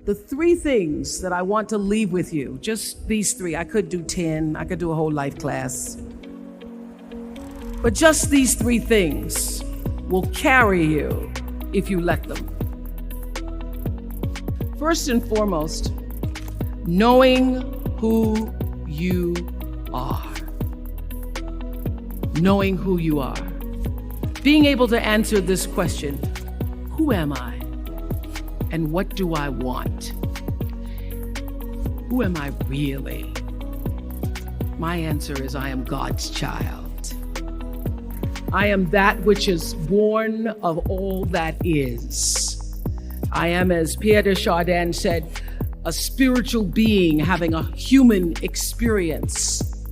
The three things that I want to leave with you, just these three. I could do 10, I could do a whole life class. But just these three things will carry you if you let them. First and foremost, knowing who you are. Knowing who you are. Being able to answer this question, who am I? And what do I want? Who am I really? My answer is I am God's child. I am that which is born of all that is. I am, as Pierre de Chardin said, a spiritual being having a human experience.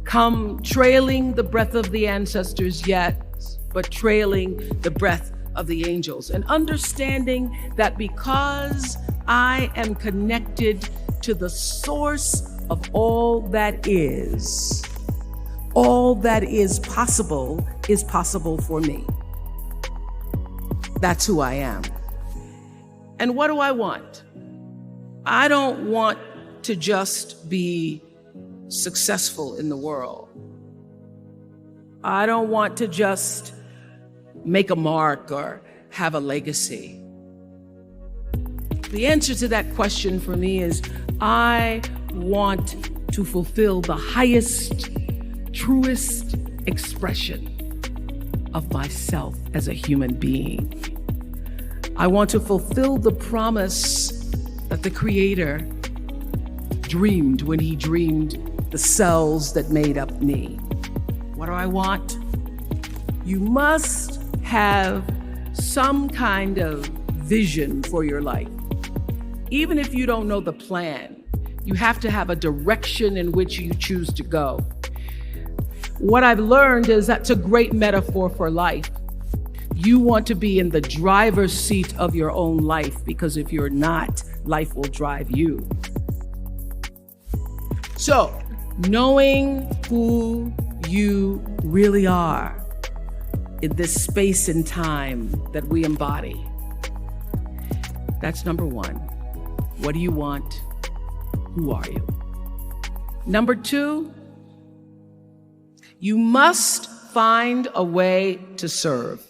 Come trailing the breath of the ancestors yet, but trailing the breath of the angels, and understanding that because I am connected to the source of all that is possible for me. That's who I am. And what do I want? I don't want to just be successful in the world. I don't want to just make a mark or have a legacy. The answer to that question for me is I want to fulfill the highest, truest expression of myself as a human being. I want to fulfill the promise that the Creator dreamed when He dreamed the cells that made up me. What do I want? You must have some kind of vision for your life. Even if you don't know the plan, you have to have a direction in which you choose to go. What I've learned is that's a great metaphor for life. You want to be in the driver's seat of your own life, because if you're not, life will drive you. So, knowing who you really are in this space and time that we embody. That's number one. What do you want? Who are you? Number two, you must find a way to serve.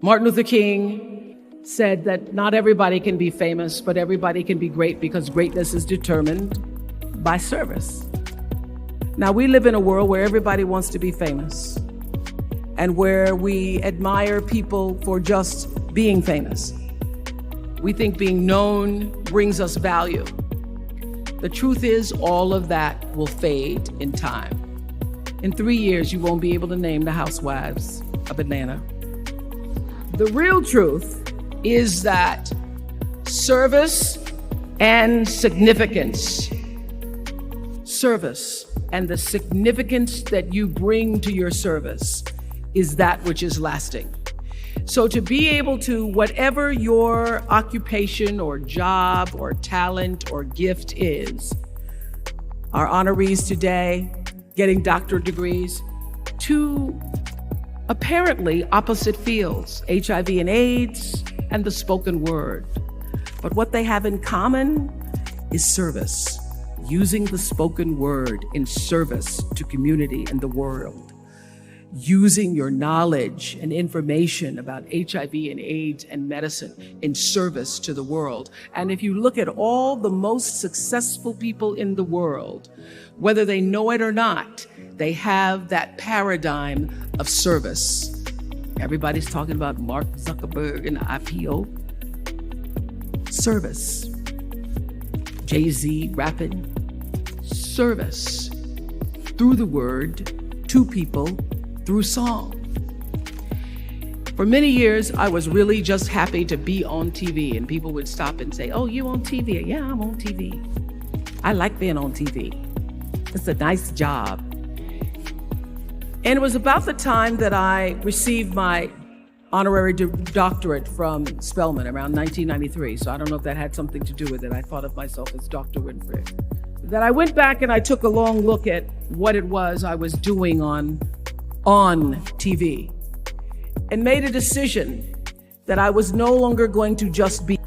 Martin Luther King said that not everybody can be famous, but everybody can be great, because greatness is determined by service. Now, we live in a world where everybody wants to be famous and where we admire people for just being famous. We think being known brings us value. The truth is, all of that will fade in time. In 3 years, you won't be able to name the housewives of Atlanta. The real truth is that service and significance, service and the significance that you bring to your service is that which is lasting. So to be able to, whatever your occupation or job or talent or gift is, our honorees today getting doctorate degrees, to apparently opposite fields, HIV and AIDS and the spoken word. But what they have in common is service, using the spoken word in service to community and the world, using your knowledge and information about HIV and AIDS and medicine in service to the world. And if you look at all the most successful people in the world, whether they know it or not, they have that paradigm of service. Everybody's talking about Mark Zuckerberg and the IPO. Service. Jay-Z rapping. Service. Through the word, to people, through song. For many years, I was really just happy to be on TV, and people would stop and say, "Oh, you on TV?" "Yeah, I'm on TV. I like being on TV. It's a nice job." And it was about the time that I received my honorary doctorate from Spelman around 1993. So I don't know if that had something to do with it. I thought of myself as Dr. Winfrey. That I went back and I took a long look at what it was I was doing on TV and made a decision that I was no longer going to just be